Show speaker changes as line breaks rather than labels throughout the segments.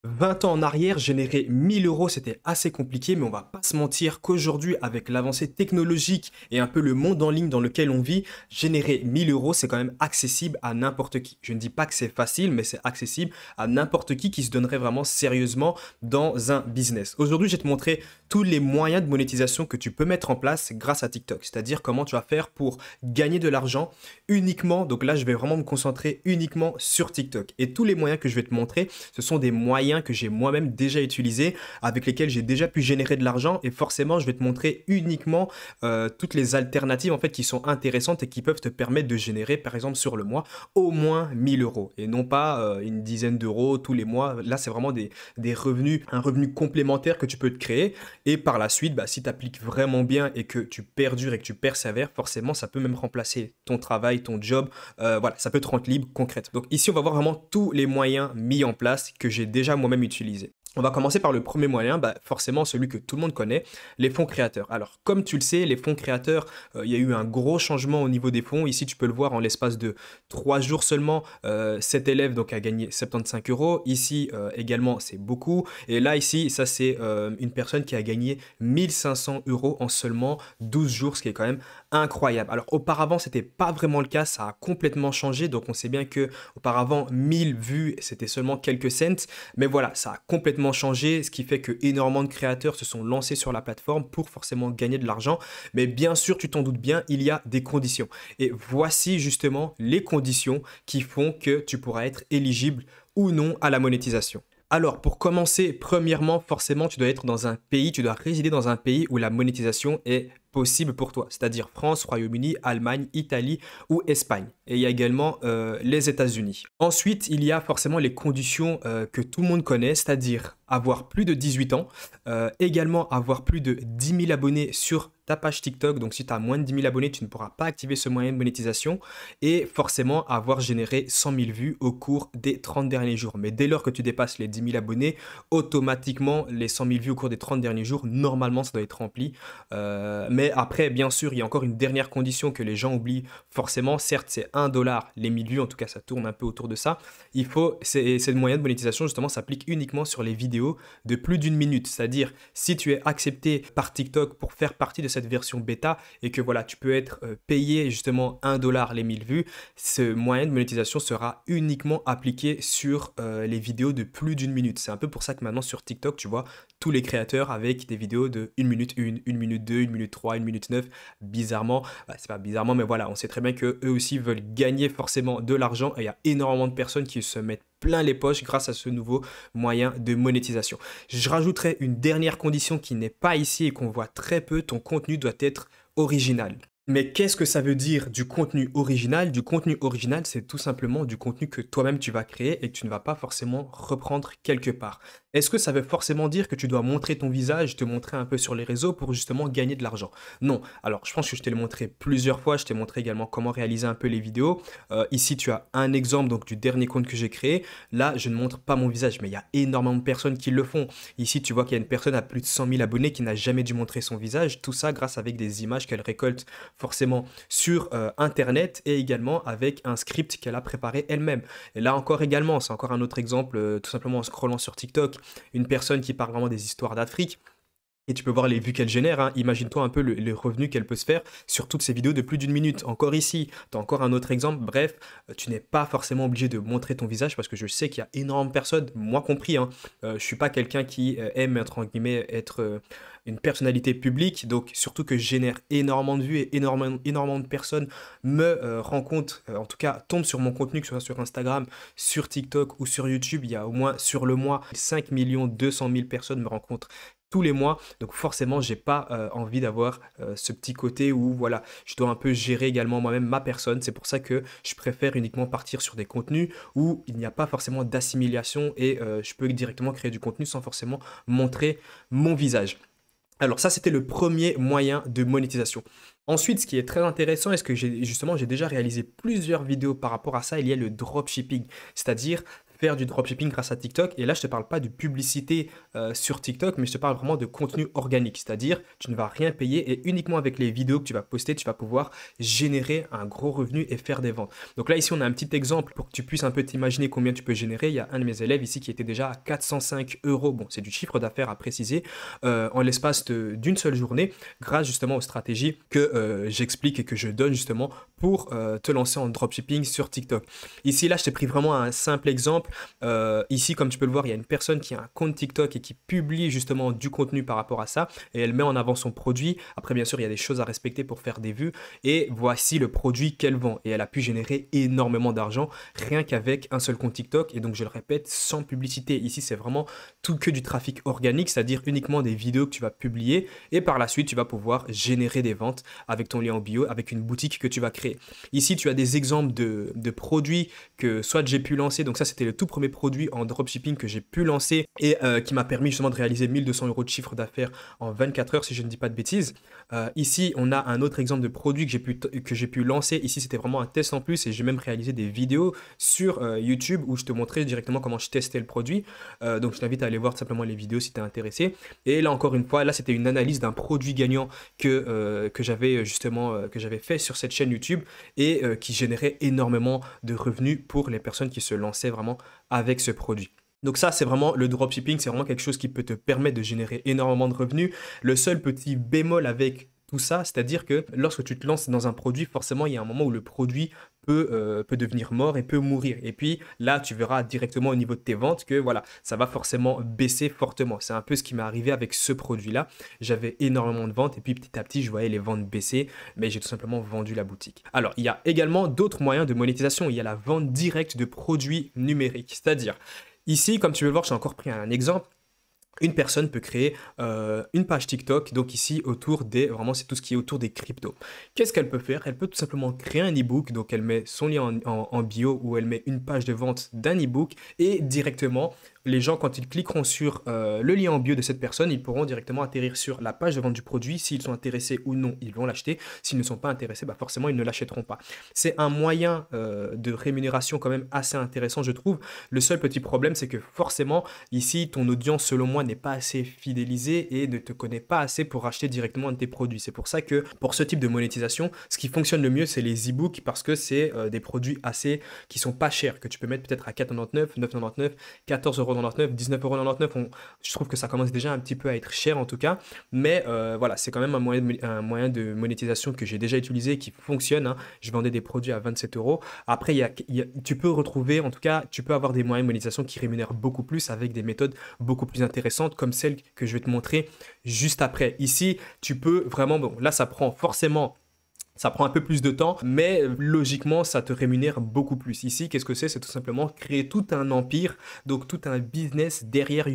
20 ans en arrière, générer 1000 euros, c'était assez compliqué, mais on va pas se mentir qu'aujourd'hui, avec l'avancée technologique et un peu le monde en ligne dans lequel on vit, générer 1000 euros, c'est quand même accessible à n'importe qui. Je ne dis pas que c'est facile, mais c'est accessible à n'importe qui se donnerait vraiment sérieusement dans un business. Aujourd'hui, je vais te montrer tous les moyens de monétisation que tu peux mettre en place grâce à TikTok, c'est-à-dire comment tu vas faire pour gagner de l'argent uniquement. Donc là, je vais vraiment me concentrer uniquement sur TikTok. Et tous les moyens que je vais te montrer, ce sont des moyens que j'ai moi-même déjà utilisés, avec lesquels j'ai déjà pu générer de l'argent. Et forcément, je vais te montrer uniquement toutes les alternatives en fait qui sont intéressantes et qui peuvent te permettre de générer, par exemple sur le mois, au moins 1000 euros. Et non pas une dizaine d'euros tous les mois. Là, c'est vraiment des revenus, un revenu complémentaire que tu peux te créer. Et par la suite, si tu appliques vraiment bien et que tu perdures et que tu persévères, forcément, ça peut même remplacer ton travail, ton job. Voilà, ça peut te rendre libre concrètement. Donc ici, on va voir vraiment tous les moyens mis en place que j'ai déjà moi-même utilisés. On va commencer par le premier moyen, forcément celui que tout le monde connaît, les fonds créateurs. Alors, comme tu le sais, les fonds créateurs, il y a eu un gros changement au niveau des fonds. Ici, tu peux le voir en l'espace de 3 jours seulement, cet élève donc, a gagné 75 euros. Ici, également, c'est beaucoup. Et là, ici, ça, c'est une personne qui a gagné 1500 euros en seulement 12 jours, ce qui est quand même incroyable. Alors, auparavant, c'était pas vraiment le cas. Ça a complètement changé. Donc, on sait bien que auparavant, 1000 vues, c'était seulement quelques cents. Mais voilà, ça a complètement changé, ce qui fait que énormément de créateurs se sont lancés sur la plateforme pour forcément gagner de l'argent. Mais bien sûr, tu t'en doutes bien, il y a des conditions. Et voici justement les conditions qui font que tu pourras être éligible ou non à la monétisation. Alors, pour commencer, premièrement, forcément, tu dois être dans un pays, tu dois résider dans un pays où la monétisation est possible pour toi, c'est-à-dire France, Royaume-Uni, Allemagne, Italie ou Espagne. Et il y a également les États-Unis. Ensuite, il y a forcément les conditions que tout le monde connaît, c'est-à-dire avoir plus de 18 ans, également avoir plus de 10 000 abonnés sur ta page TikTok. Donc, si tu as moins de 10 000 abonnés, tu ne pourras pas activer ce moyen de monétisation et forcément avoir généré 100 000 vues au cours des 30 derniers jours. Mais dès lors que tu dépasses les 10 000 abonnés, automatiquement, les 100 000 vues au cours des 30 derniers jours, normalement, ça doit être rempli. Mais après, bien sûr, il y a encore une dernière condition que les gens oublient forcément. Certes, c'est 1 $ les 1000 vues, en tout cas, ça tourne un peu autour de ça. Ces moyens de monétisation, justement, s'appliquent uniquement sur les vidéos de plus d'une minute. C'est-à-dire, si tu es accepté par TikTok pour faire partie de cette version bêta et que voilà, tu peux être payé justement 1 $ les 1000 vues, ce moyen de monétisation sera uniquement appliqué sur les vidéos de plus d'une minute. C'est un peu pour ça que maintenant sur TikTok, tu vois, tous les créateurs avec des vidéos de 1 minute 1, 1 minute 2, 1 minute 3, 1 minute 9, bizarrement, c'est pas bizarrement, mais voilà, on sait très bien que eux aussi veulent gagner forcément de l'argent et il y a énormément de personnes qui se mettent plein les poches grâce à ce nouveau moyen de monétisation. Je rajouterai une dernière condition qui n'est pas ici et qu'on voit très peu, ton contenu doit être original. Mais qu'est-ce que ça veut dire du contenu original? Du contenu original, c'est tout simplement du contenu que toi-même tu vas créer et que tu ne vas pas forcément reprendre quelque part. Est-ce que ça veut forcément dire que tu dois montrer ton visage, te montrer un peu sur les réseaux pour justement gagner de l'argent? Non. Alors, je pense que je t'ai le montré plusieurs fois. Je t'ai montré également comment réaliser un peu les vidéos. Ici, tu as un exemple donc, du dernier compte que j'ai créé. Là, je ne montre pas mon visage, mais il y a énormément de personnes qui le font. Ici, tu vois qu'il y a une personne à plus de 100 000 abonnés qui n'a jamais dû montrer son visage. Tout ça grâce avec des images qu'elle récolte forcément sur Internet et également avec un script qu'elle a préparé elle-même. Et là encore également, c'est encore un autre exemple, tout simplement en scrollant sur TikTok, une personne qui parle vraiment des histoires d'Afrique. Et tu peux voir les vues qu'elle génère, hein. Imagine-toi un peu le revenu qu'elle peut se faire sur toutes ces vidéos de plus d'une minute. Encore ici, tu as encore un autre exemple. Bref, tu n'es pas forcément obligé de montrer ton visage parce que je sais qu'il y a énormément de personnes, moi compris, hein. Je ne suis pas quelqu'un qui aime, entre guillemets, être une personnalité publique. Donc, surtout que je génère énormément de vues et énormément de personnes me rencontrent, en tout cas, tombent sur mon contenu, que ce soit sur Instagram, sur TikTok ou sur YouTube. Il y a au moins sur le mois 5 200 000 personnes me rencontrent tous les mois, donc forcément j'ai pas envie d'avoir ce petit côté où voilà, je dois un peu gérer également moi-même ma personne. C'est pour ça que je préfère uniquement partir sur des contenus où il n'y a pas forcément d'assimilation et je peux directement créer du contenu sans forcément montrer mon visage. Alors ça, c'était le premier moyen de monétisation. Ensuite, ce qui est très intéressant, est-ce que j'ai déjà réalisé plusieurs vidéos par rapport à ça, il y a le dropshipping, c'est-à-dire faire du dropshipping grâce à TikTok. Et là, je te parle pas de publicité sur TikTok, mais je te parle vraiment de contenu organique. C'est-à-dire, tu ne vas rien payer et uniquement avec les vidéos que tu vas poster, tu vas pouvoir générer un gros revenu et faire des ventes. Donc là, ici, on a un petit exemple pour que tu puisses un peu t'imaginer combien tu peux générer. Il y a un de mes élèves ici qui était déjà à 405 euros. Bon, c'est du chiffre d'affaires à préciser en l'espace d'une seule journée grâce justement aux stratégies que j'explique et que je donne justement pour te lancer en dropshipping sur TikTok. Ici, là, je t'ai pris vraiment un simple exemple. Ici, comme tu peux le voir, il y a une personne qui a un compte TikTok et qui publie justement du contenu par rapport à ça et elle met en avant son produit. Après, bien sûr, il y a des choses à respecter pour faire des vues et voici le produit qu'elle vend et elle a pu générer énormément d'argent rien qu'avec un seul compte TikTok et donc je le répète, sans publicité. Ici, c'est vraiment tout que du trafic organique, c'est-à-dire uniquement des vidéos que tu vas publier et par la suite, tu vas pouvoir générer des ventes avec ton lien en bio, avec une boutique que tu vas créer. Ici, tu as des exemples de produits que soit j'ai pu lancer, donc ça c'était le tout premier produit en dropshipping que j'ai pu lancer et qui m'a permis justement de réaliser 1200 euros de chiffre d'affaires en 24 heures si je ne dis pas de bêtises. Ici, on a un autre exemple de produit que j'ai pu lancer. Ici, c'était vraiment un test en plus et j'ai même réalisé des vidéos sur YouTube où je te montrais directement comment je testais le produit. Donc, je t'invite à aller voir tout simplement les vidéos si tu es intéressé. Et là, encore une fois, là, c'était une analyse d'un produit gagnant que j'avais justement que j'avais fait sur cette chaîne YouTube et qui générait énormément de revenus pour les personnes qui se lançaient vraiment avec ce produit. Donc ça, c'est vraiment le dropshipping, c'est vraiment quelque chose qui peut te permettre de générer énormément de revenus. Le seul petit bémol avec tout ça, c'est-à-dire que lorsque tu te lances dans un produit, forcément, il y a un moment où le produit peut devenir mort et peut mourir. Et puis là, tu verras directement au niveau de tes ventes que voilà, ça va forcément baisser fortement. C'est un peu ce qui m'est arrivé avec ce produit-là. J'avais énormément de ventes et puis petit à petit, je voyais les ventes baisser, mais j'ai tout simplement vendu la boutique. Alors, il y a également d'autres moyens de monétisation. Il y a la vente directe de produits numériques, c'est-à-dire ici, comme tu veux le voir, j'ai encore pris un exemple. Une personne peut créer une page TikTok, donc ici autour vraiment c'est tout ce qui est autour des cryptos. Qu'est-ce qu'elle peut faire? Elle peut tout simplement créer un e-book, donc elle met son lien en bio ou elle met une page de vente d'un e-book et directement les gens, quand ils cliqueront sur le lien en bio de cette personne, ils pourront directement atterrir sur la page de vente du produit. S'ils sont intéressés ou non, ils vont l'acheter. S'ils ne sont pas intéressés, bah forcément, ils ne l'achèteront pas. C'est un moyen de rémunération quand même assez intéressant, je trouve. Le seul petit problème, c'est que forcément, ici, ton audience, selon moi, n'est pas assez fidélisée et ne te connaît pas assez pour acheter directement un de tes produits. C'est pour ça que pour ce type de monétisation, ce qui fonctionne le mieux, c'est les e-books parce que c'est des produits qui sont pas chers, que tu peux mettre peut-être à 4,99, 9,99, 14,99 19,99 €. Je trouve que ça commence déjà un petit peu à être cher en tout cas, mais voilà, c'est quand même un moyen de monétisation que j'ai déjà utilisé qui fonctionne, hein. Je vendais des produits à 27 €. Après, tu peux retrouver, en tout cas, tu peux avoir des moyens de monétisation qui rémunèrent beaucoup plus avec des méthodes beaucoup plus intéressantes comme celle que je vais te montrer juste après. Ici, tu peux vraiment, bon, là, ça prend un peu plus de temps, mais logiquement, ça te rémunère beaucoup plus. Ici, qu'est-ce que c'est? C'est tout simplement créer tout un empire, donc tout un business derrière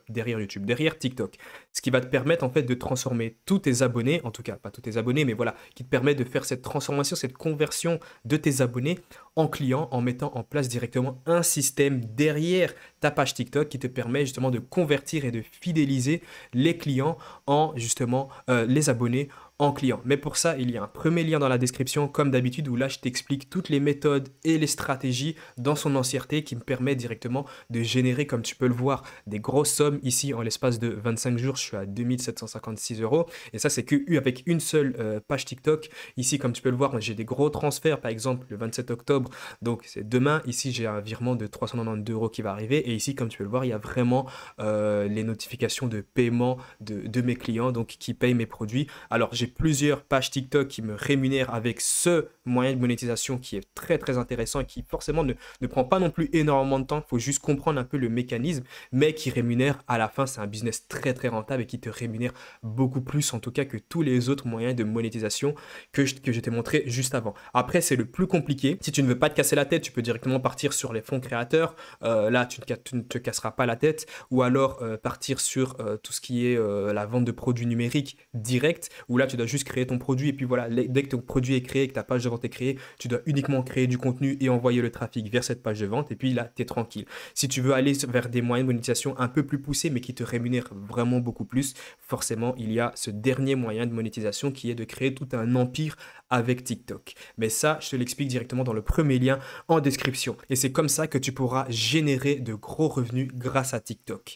derrière TikTok. Ce qui va te permettre en fait de transformer tous tes abonnés, en tout cas pas tous tes abonnés, mais voilà, qui te permet de faire cette transformation, cette conversion de tes abonnés en clients en mettant en place directement un système derrière ta page TikTok qui te permet justement de convertir et de fidéliser les clients en justement les abonnés en client. Mais pour ça, il y a un premier lien dans la description, comme d'habitude, où là, je t'explique toutes les méthodes et les stratégies dans son entièreté qui me permet directement de générer, comme tu peux le voir, des grosses sommes. Ici, en l'espace de 25 jours, je suis à 2756 €. Et ça, c'est que avec une seule page TikTok. Ici, comme tu peux le voir, j'ai des gros transferts, par exemple, le 27 octobre. Donc, c'est demain. Ici, j'ai un virement de 392 € qui va arriver. Et ici, comme tu peux le voir, il y a vraiment les notifications de paiement de mes clients, donc qui payent mes produits. Alors, j'ai plusieurs pages TikTok qui me rémunèrent avec ce moyen de monétisation qui est très très intéressant et qui forcément ne prend pas non plus énormément de temps. Il faut juste comprendre un peu le mécanisme, mais qui rémunère à la fin. C'est un business très très rentable et qui te rémunère beaucoup plus en tout cas que tous les autres moyens de monétisation que je t'ai montré juste avant. Après, c'est le plus compliqué. Si tu ne veux pas te casser la tête, tu peux directement partir sur les fonds créateurs. Là, tu ne te casseras pas la tête. Ou alors partir sur tout ce qui est la vente de produits numériques direct, où là, tu dois juste créer ton produit et puis voilà, dès que ton produit est créé, que ta page de vente est créée, tu dois uniquement créer du contenu et envoyer le trafic vers cette page de vente et puis là, tu es tranquille. Si tu veux aller vers des moyens de monétisation un peu plus poussés mais qui te rémunèrent vraiment beaucoup plus, forcément, il y a ce dernier moyen de monétisation qui est de créer tout un empire avec TikTok. Mais ça, je te l'explique directement dans le premier lien en description. Et c'est comme ça que tu pourras générer de gros revenus grâce à TikTok.